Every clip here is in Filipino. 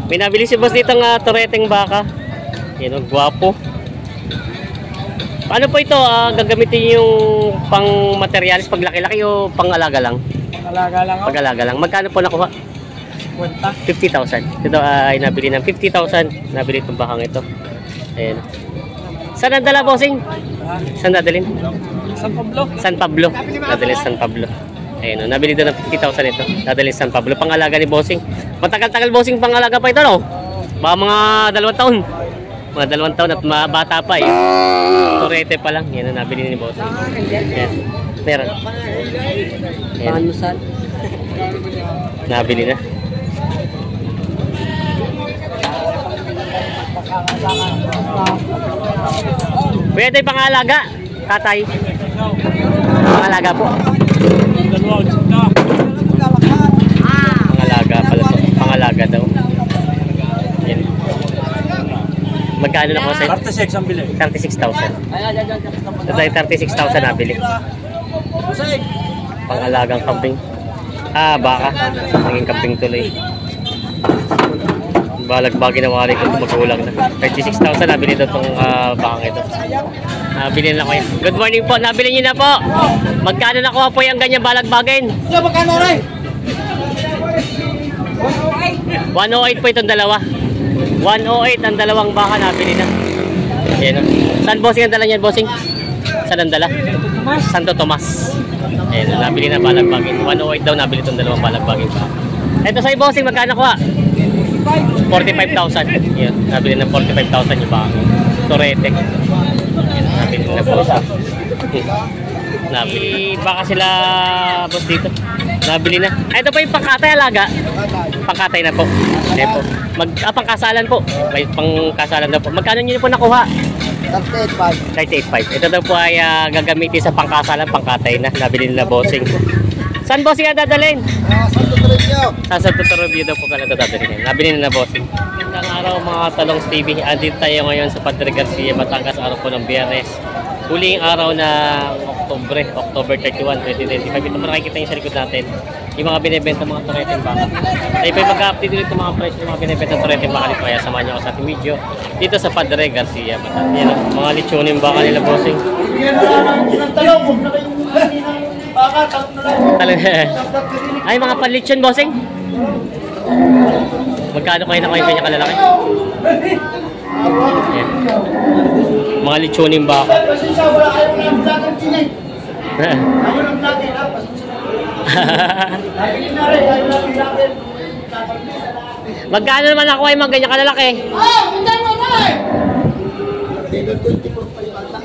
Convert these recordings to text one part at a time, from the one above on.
May nabili si boss dito ng tureteng baka. Yan, gwapo. Paano po ito? Gagamitin yung pang materialis pag laki-laki o pang alaga lang? Alaga lang ako. Pag alaga lang. Magkano po nakuha? 50,000. Ito ay nabili ng 50,000. Nabili itong bakang ito. Ayan. Saan nadala, bossing? Saan nadalhin? San Pablo. San Pablo. Nadalhin San Pablo. Ayan, nabili doon ng 50,000 ito. Nadalhin San Pablo. Pangalaga ni bossing. Matagal-tagal bossing pangalaga pa ito, no? Baka mga 2 taon. Mga 2 taon at bata pa eh. Torete pa lang. Yan ang nabili ni bossing. Ayan. Meron. Ayan. Nabili na. Pwede pangalaga, tatay. Pangalaga po. Pangalaga pala to. Pangalaga daw. Yan. Magkano na po sa'yo? 36 ang bili. 36,000. Tatay, 36,000 nabili. Pangalagang kambing. Baka. Naging kambing tuloy. Balagbagi na wari ko magulang na. 36,000 nabili daw itong bakang ito. Nabili na ko yan. Good morning po. Nabili niyo na po. Magkano nakuha po yung ganyan balagbagin? Magkano rin? 108 po itong dalawa. 108 ang dalawang baka nabili na. Ayan o. Saan bossing ang dala niyan, bossing? Saan ang dala? Santo Tomas. Ayan o. Nabili na balagbagin. 108 daw nabili itong dalawang balagbagin pa. Ito sa'yo, bossing. Magkano kuha? 45,000. Yan, nabili ng 45,000 yung baka. Torete. Yan, nabili na boss. Nabili. Baka sila boss dito. Nabili na. Ito pa yung pangkatay alaga. Pangkatay na po. Ayan po. Pangkasalan po. May pangkasalan daw po. Magkano nyo po nakuha? 38,500. Ito daw po ay gagamitin sa pangkasalan. Pangkatay na. Nabili na bossing. Saan bossing ang dadalhin? Sa Santo Toribio daw po ka na dadalhin. Nabili na bossing. Magandang araw mga Talongs TV. Andito tayo ngayon sa Padre Garcia, Batangas, araw po ng Biyernes. Huling araw ng October 31, 2025. Ito mo nakikita yung sa likod natin. Yung mga binibenta mga tureteng baka. Tayo pa yung mag-update dito mga price ng mga binibenta tureteng baka dito. Kaya samahan niyo ako sa ating video dito sa Padre Garcia, Batangas. Yan o, mga lechonin baka nila bossing. Ay, mga panlitsyon, bossing. Magkano kayo na kayo kanya kalalaki? Ayan. Mga litsunin baka. Magkano naman ako ay mga ganyan kalalaki?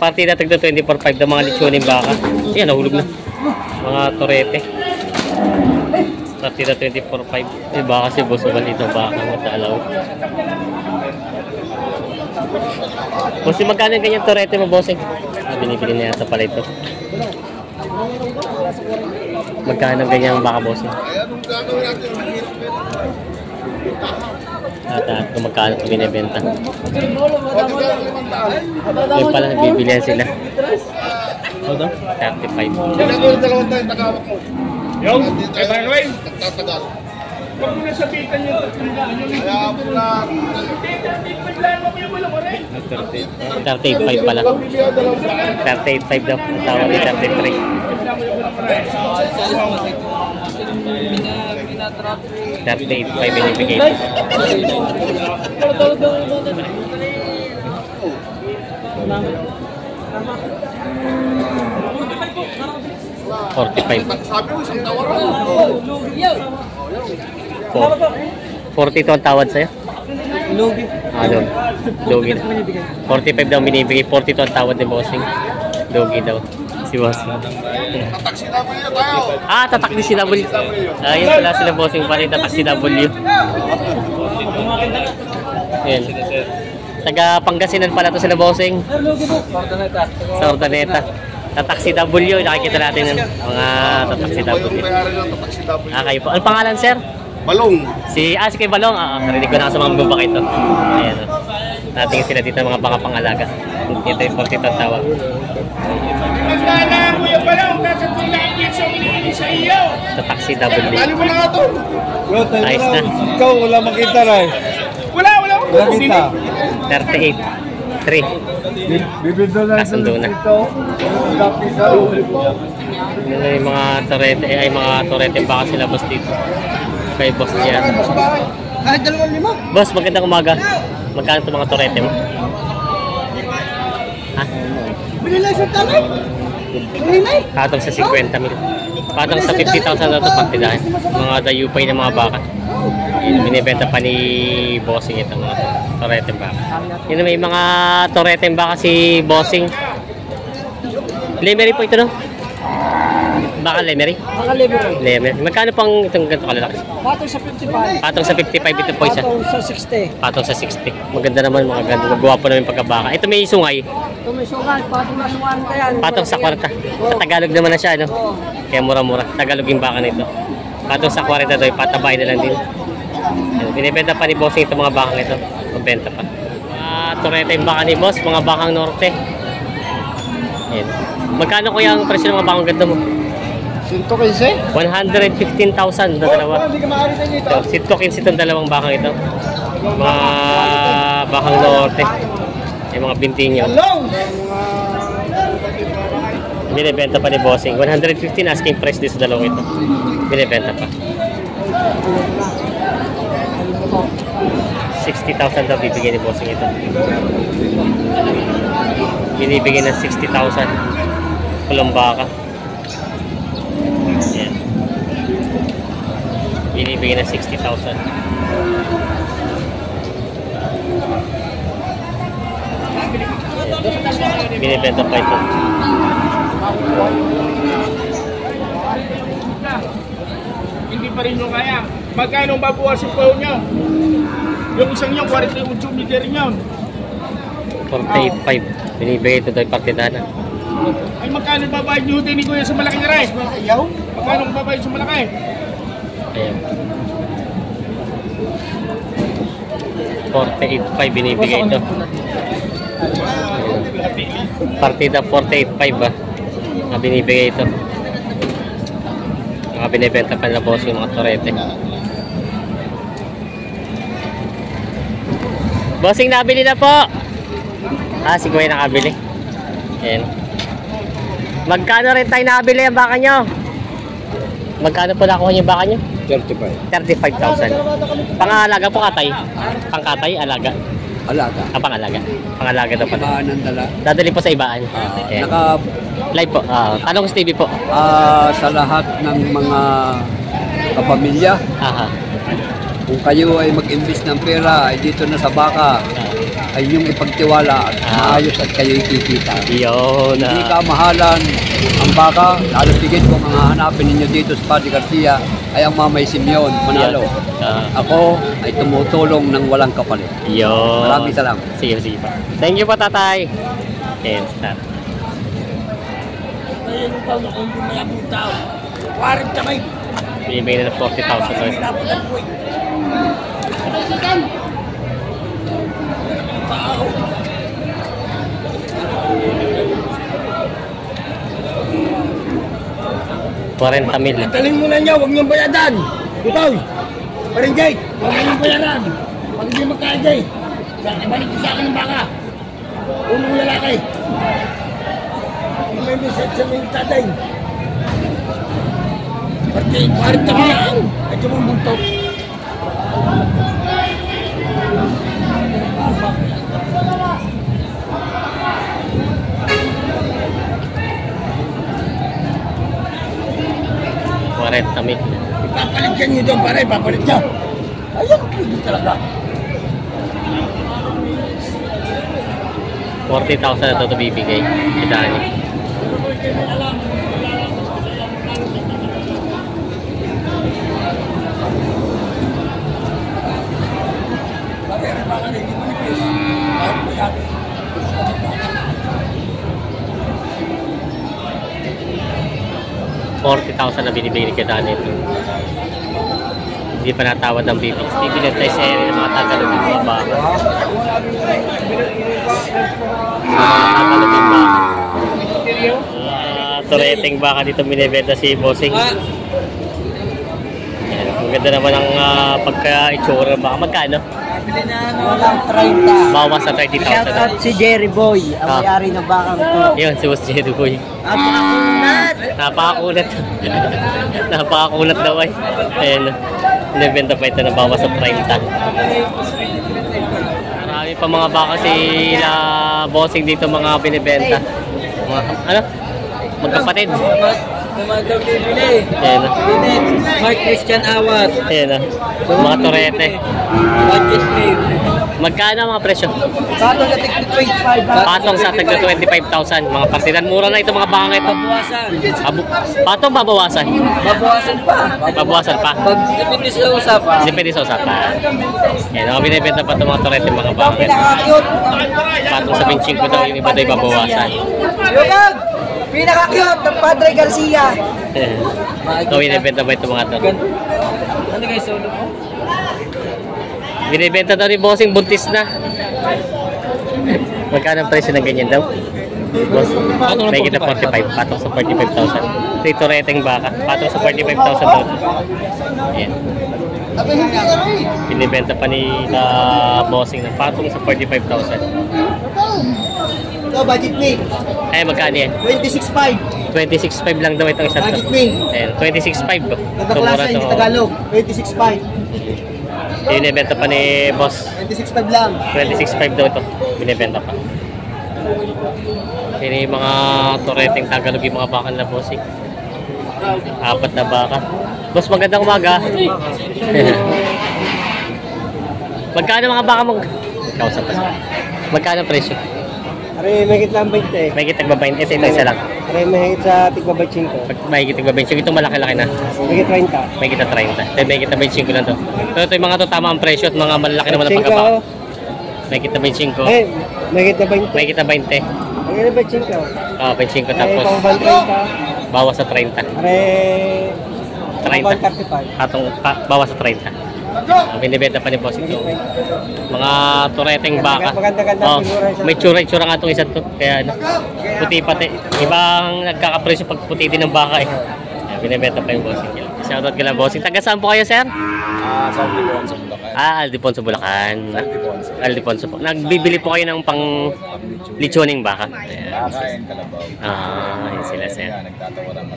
Partida tagda 24,500 ng mga litsunin baka. Ayan, nahulog na. Mga torete. Partida 24,500. Eh baka si boss uman dito baka matalaw. Bossing, magkano yung ganyan torete mo, bossing? Binibili na yata pala ito. Magkano ganyan baka, bossing? At kung magkano ito binibenta. Ngayon pala nagbibilihan sila. 35. Yung, kay Manuel, nagtatagal. Huwag mo na sabitan yung tatandaan yung kaya mo na... 35 pala. 35 daw. Tawag ni 33. 38 binibigay. 45. Sabi mo, isang tawaran. 42 ang tawad sa'yo? Lugi. Lugi na. 45 daw binibigay. 42 ang tawad ni bossing. Lugi daw. Si bossing. Tatak si W tayo. Tatak ni si W. Ayun pala sila bossing pala yung tatak si W. Yan. Taga Pangasinan pala to sila bossing. Sa Ordaneta. Tatak si W. Nakikita natin yung mga tatak si W. Kayo po. Ano pangalan, sir? Balong. Si kay Balong. Narinig ko na sa mga babak ito. Ayan. Natingin sila dito mga pangalaga. Ito yung 42 ang tawag. Magkala mo yung Balong. Nasa tulang yan sa minili sa iyo. Tatak si W. Tali mo na nga ito. Ayos na. Ikaw, wala makita na eh. Lagita. 38. 3. Bibigyan na Kasundo na. dito. Kapisa. Yun yung mga torete, ay mga torete baka sila boss dito. Kay boss niya. Kahit 2,500. Boss, magandang umaga. Magkano itong mga torete mo? Ha? Bili lang sa talay. Bili na eh. Patong sa 50 mil. Patong sa 50,000 na ito partidahan. Mga dayupay ng mga baka. Yun, binibenta pa ni Bossing itong mga torete baka. Yun, may mga torete baka si Bossing. Lemery po ito, no? Baka Lemery? Baka liberal. Lemery. Magkano pang itong ganito kalalaki? Patong sa 55. Patong sa 55 ito po isa. Patong sa 60. Patong sa 60. Maganda naman, mga ganda. Magwapo naman yung pagkabaka. Ito may sungay. Ito may sukat. Patong na sukan ka yan. Patong sa 40. Sa Tagalog naman na siya, no? Oo. Kaya mura-mura. Tagalog yung baka nito. Patong sa 40 doon, patabay na lang din. Ayan, binibenta pa ni Bossing itong mga bakang ito. Mabenta pa. Toreta yung baka ni Boss, mga bakang norte. Ayan. Magkano kuya ang presyo ng mga bakang ganda mo? 115? 115,000 na dalawa. Hindi ka maaari sa inyo ito. So, sitokins itong dalawang bakang ito. Mga bakang norte. Yung mga bintinyo. Hello! Binibenta pa ni Bossing. 115 asking price din sa dalawang ito. Binibenta pa. 60,000 daw bibigyan ni Bossing ito. Binibigyan ng 60,000. Kulong baka. Yan. Binibigyan ng 60,000. Binibenta pa ito. Hindi pa rin nyo kaya. Magkano babawasin po nyo? Yung isang nyo, 48 meter yun. 48.5. Binibigay ito tayo partidana. Ay magkano babayad nyo din ni Kuya sa malaki na rin? Magkano babayad sa malaki? Ayan. 48.5 binibigay ito. Partida 48.5 ba? Binibigay ito. Binibenta pa na boss yung mga torete. Bossing, nabili na po. Si Kuya nakabili. Ayan. Magkano rin tayo nabili ang baka nyo? Magkano po nakuha yung baka nyo? 35,000. Pangalaga po katay? Pangkatay, alaga? Alaga. Pangalaga. Pangalaga daw pala. Ibaan ang dala. Dadali po sa ibaan. Ayan. Live po. Tanong sa TV po. Sa lahat ng mga kapamilya, Aha. kung kayo ay mag-invest ng pera, ay dito na sa baka, ay inyong ipagtiwala at maayos at kayo ikikita. Yun. Hindi ka mahalan ang baka, lalo tigit kung ang hahanapin ninyo dito sa Padre Garcia ay ang Mamay Simeon, Manalo. Ako ay tumutulong ng walang kapalit. Yun. Maraming salamat. Sige, sige pa. Thank you po, tatay. Ayan, start. Ayun ito, kung hindi may abong tao. 40 kayo. Binibigyan na ng 40,000 doon. $40,000. Taling muna niyo, huwag niyong bayadan. Butoy. Parinjay, huwag niyong bayaran. Pag hindi magkajay, ibalik niyo sa akin ng baka. Unang lalaki. May message sa mga tatay. Pati, 40 ka lang. At yung mga buntot. $40,000. Ipapalit ka niyo doon, pare. Ipapalit niyo. Ayun, hindi talaga. 40,000 na ito bibigay. Kitaan niyo. $40,000 na binibigay ni Kitaan nito. Hindi pa natawad ang bibig. Bibigyan tayo sa area ng mga Tagalog ng mga baka. Tagalog ng baka. Tureteng baka dito binibenta si Bossing. Ayan, ang ganda naman ang pagka-itsura ng baka. Magkano? Walang 30. Bawas sa 30,000. Shout out si Jerry Boy, ang Ah. may-ari ng bakang to. Yun, si Boss Jerry Boy. Apakunat! Napakakunat. Napakakunat daw ay. Ayan. Binibenta pa ito na bawas sa 30. Marami pa mga baka sila bossing dito mga binibenta. Mga, ano? Magkapatid. Naman daw bibili. Ayan. Mark Christian Awat. Ayan. Mga torete. Budget name. Magkano mga presyo? Bato na tig 25. Patong sa tagda 25,000. Mga partidan. Mura na ito mga baka ito. Babawasan. Patong babawasan. Babawasan pa. Babawasan pa. Pag depende sa usapan. Depende sa usapan. Yan, mga binibenta pa ito mga torete mga baka. Pinaka-cute. Patong sa 25 daw yung iba daw babawasan. Yugag! Pinaka-cute ng Padre Garcia. Ito binibenta ba ito mga torete? Ano guys, solo mo? Binibenta daw ni Bossing, buntis na. Magkano ang presyo ng ganyan daw? Boss, may kita 45, patong sa 45,000. Ito reteng baka, patong sa 45,000 daw. Ayan. Binibenta pa ni Bossing na patong sa 45,000. Ito, budget me. Ay, magkano yan? 26.5. 26.5 lang daw itong isa to. Budget me. Ayan, 26.5 to. Nagkaklasa, hindi Tagalog. 26.5. Binibenta pa ni Boss. 26.5 lang. 26.5 daw ito. Binibenta pa. Yan yung mga toreteng Tagalog yung mga baka na Bossing. 4 na baka. Boss, magandang umaga. Magkano mga baka mong... Kausap pa siya. Magkano presyo? Are, may higit lang 20. May kitag babayin. Ito isa lang. Are, may higit sa tigba 25. May kitag babayin. So, itong malaki-laki na. May higit 30. May kita 30. Then, may kita 25 lang to. So, ito yung mga to tama ang presyo at mga malaki naman ang pagkabaka. May kita 25. Ay, may higit na 20. May kita 20. May higit na 25. Ah, 25 tapos Pang 30. bawas sa 30. Are, 30. 35. Atong bawas sa 30. Binibenta pa ni Boss ito. Mga tureteng baka. Maganda-ganda Oh, figura siya. may tsura-tsura nga itong isa to. Kaya ano, puti pati. Ibang nagkakapresyo pag puti din ng baka eh. Kaya binibenta pa yung Bossing. Shoutout ka lang Bossing. Taga saan po kayo, sir? Sa Aldefonso, Bulacan. Aldefonso, Bulacan. Aldefonso po. Nagbibili po kayo ng pang lechoning baka. Ayan. Kakain, kalabaw. Yun sila, sir. Nagtatawaran mo.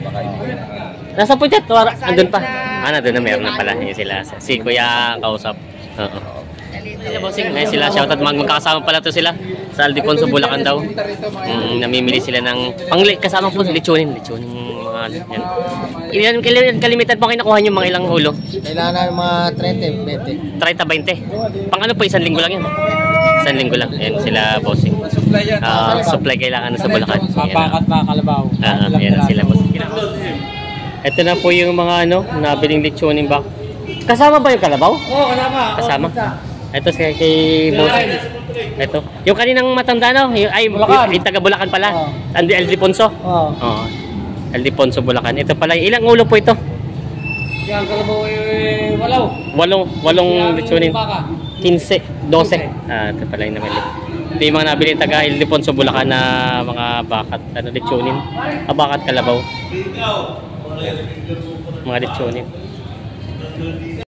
Baka nasa po dyan? Andun pa. Nandun na meron na pala. Yun sila. Si Kuya kausap. Oo. Sila Bossing. Ngayon sila. Shoutout. Magkakasama pala to sila. Sa Aldefonso, Bulacan daw. Namimili sila ng kasama po lechoning. Lechoning mga yan. Kalimitan po kayo nakuha nyo mga ilang ulo? Kailangan namin mga 30, 30-20. Pang ano po, isang linggo lang yan. Isang linggo lang. Ayan sila Bossing. Supply kailangan na sa Bulacan. Mapakat pa kalabaw. Yan sila Bossing. Ito na po yung mga nabiling lechoning back. Kasama ba yung kalabaw? Oo, Kasama. Ito si kay Bossing. Ito. Yung kaninang matanda Bulacan. yung taga Bulacan pala. Aldefonso. Oo. Oo. Aldefonso, Bulacan. Ito pala, ilang ulo po ito? Yan, kalabaw ay walaw. Walong lechonin. 15, 12. Ito pala yung namili. Ito yung mga nabili taga Aldefonso, Bulacan na mga bakat. Lechonin. Bakat kalabaw. Mga lechonin.